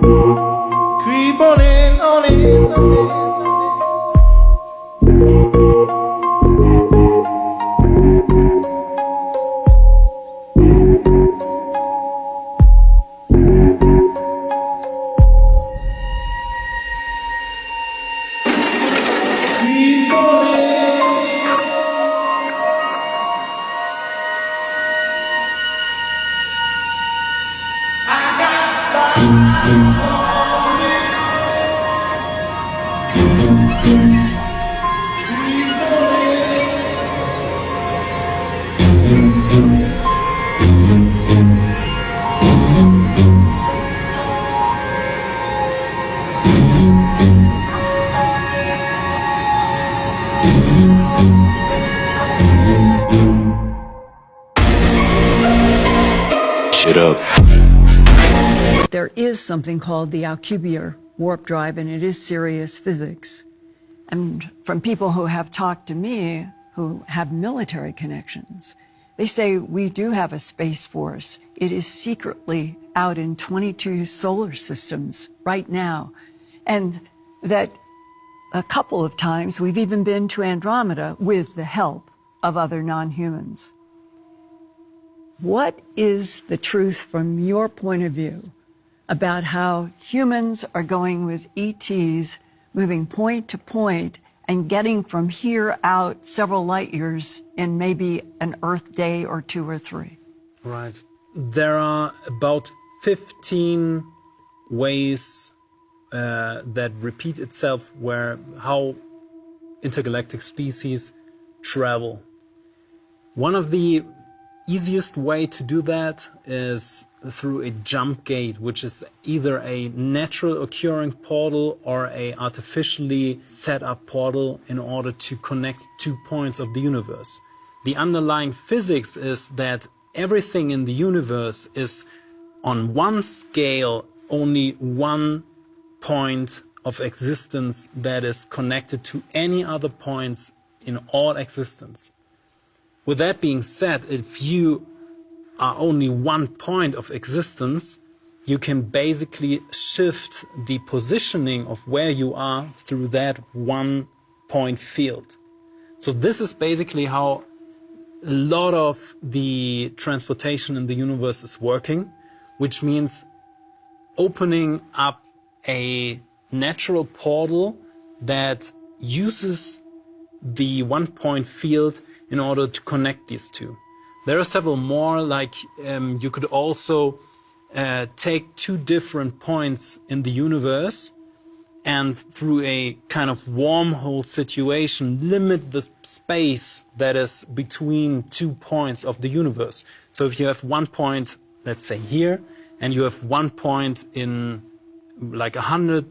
Creep on in, on in, on in. Shut up. There is something called the Alcubierre warp drive, and it is serious physics. And from people who have talked to me, who have military connections, they say we do have a space force. It is secretly out in 22 solar systems right now. And that a couple of times we've even been to Andromeda with the help of other non-humans. What is the truth from your point of view about how humans are going with ETs, moving point to point and getting from here out several light years in maybe an Earth day or 2 or 3? Right. There are about 15 ways that repeat itself how intergalactic species travel. One of the easiest way to do that is through a jump gate, which is either a natural occurring portal or a artificially set up portal in order to connect 2 points of the universe. The underlying physics is that everything in the universe is on one scale only one point of existence that is connected to any other points in all existence. With that being said, if you are only one point of existence, you can basically shift the positioning of where you are through that one point field. So this is basically how a lot of the transportation in the universe is working, which means opening up a natural portal that uses the one point field in order to connect these two. There are several more, like you could also take 2 different points in the universe and through a kind of wormhole situation limit the space that is between 2 points of the universe. So if you have one point, let's say here, and you have one point in like 100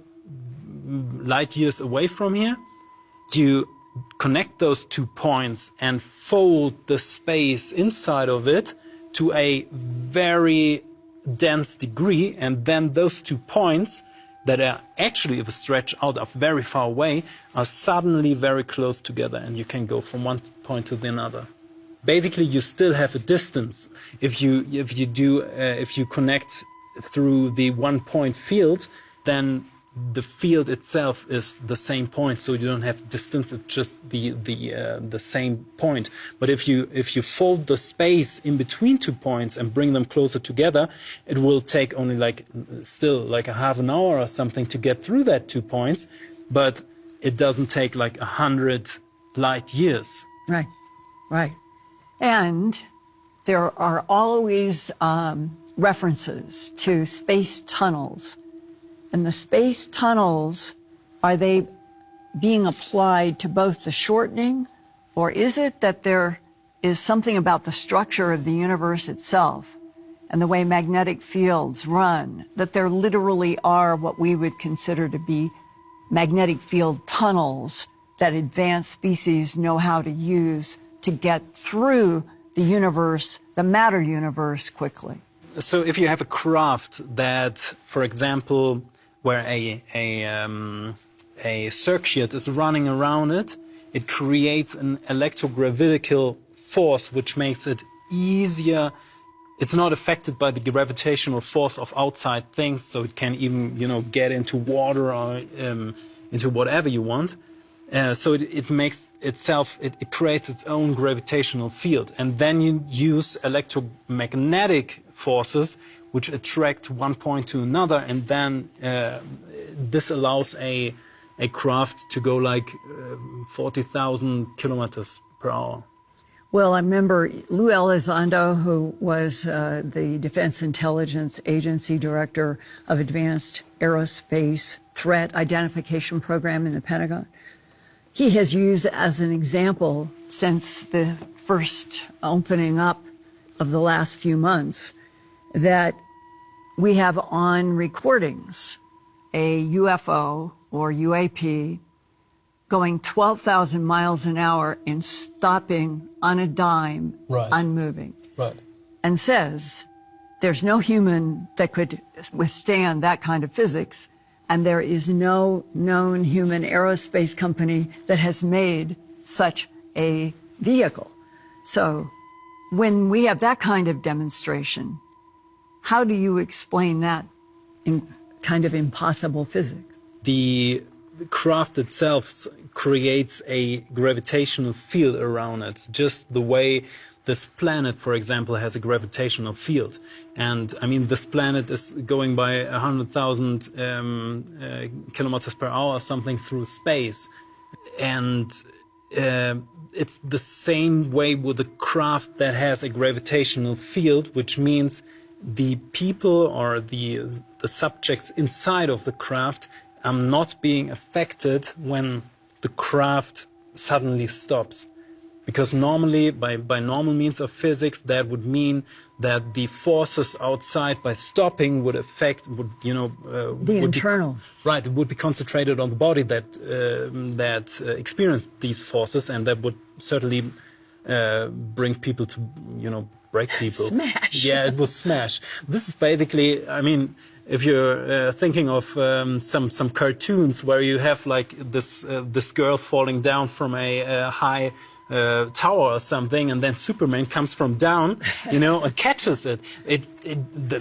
light years away from here, you connect those 2 points and fold the space inside of it to a very dense degree, and then those 2 points that are actually, if stretched out, are very far away, are suddenly very close together, and you can go from one point to the other. Basically, you still have a distance if you connect through the one point field. Then the field itself is the same point, so you don't have distance. It's just the same point. But if you fold the space in between 2 points and bring them closer together, it will take only still like a half an hour or something to get through that 2 points, but it doesn't take like 100 light years. Right, right. And there are always references to space tunnels. And the space tunnels, are they being applied to both the shortening, or is it that there is something about the structure of the universe itself and the way magnetic fields run, that there literally are what we would consider to be magnetic field tunnels that advanced species know how to use to get through the universe, the matter universe, quickly? So if you have a craft that, for example, where a circuit is running around it, it creates an electrogravitical force which makes it easier it's not affected by the gravitational force of outside things, so it can even, you know, get into water or into whatever you want. So it makes itself, it creates its own gravitational field. And then you use electromagnetic forces which attract one point to another, and then this allows a craft to go like 40,000 kilometers per hour. Well, I remember Lou Elizondo, who was the Defense Intelligence Agency Director of Advanced Aerospace Threat Identification Program in the Pentagon. He has used as an example since the first opening up of the last few months that we have on recordings a UFO or UAP going 12,000 miles an hour and stopping on a dime, Right. unmoving, Right. and says there's no human that could withstand that kind of physics, and there is no known human aerospace company that has made such a vehicle. So when we have that kind of demonstration, how do you explain that in kind of impossible physics? The craft itself creates a gravitational field around it, just the way this planet, for example, has a gravitational field. And I mean, this planet is going by 100,000 kilometers per hour or something through space. And it's the same way with a craft that has a gravitational field, which means the people or the subjects inside of the craft are not being affected when the craft suddenly stops. Because normally, by normal means of physics, that would mean that the forces outside by stopping would internal. Right, it would be concentrated on the body that experienced these forces, and that would certainly bring people to, break people. Smash. Yeah, it was smash. This is basically, I mean, if you're thinking of some cartoons where you have like this girl falling down from a high tower or something, and then Superman comes from down, and catches it.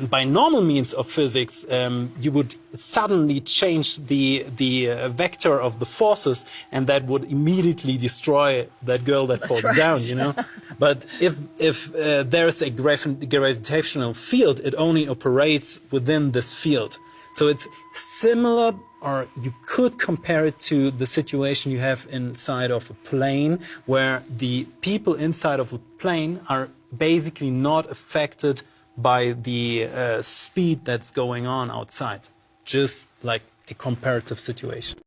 By normal means of physics, you would suddenly change the vector of the forces, and that would immediately destroy that girl that falls down. But if there's a gravitational field, it only operates within this field. So it's similar, or you could compare it to the situation you have inside of a plane, where the people inside of the plane are basically not affected by the speed that's going on outside. Just like a comparative situation.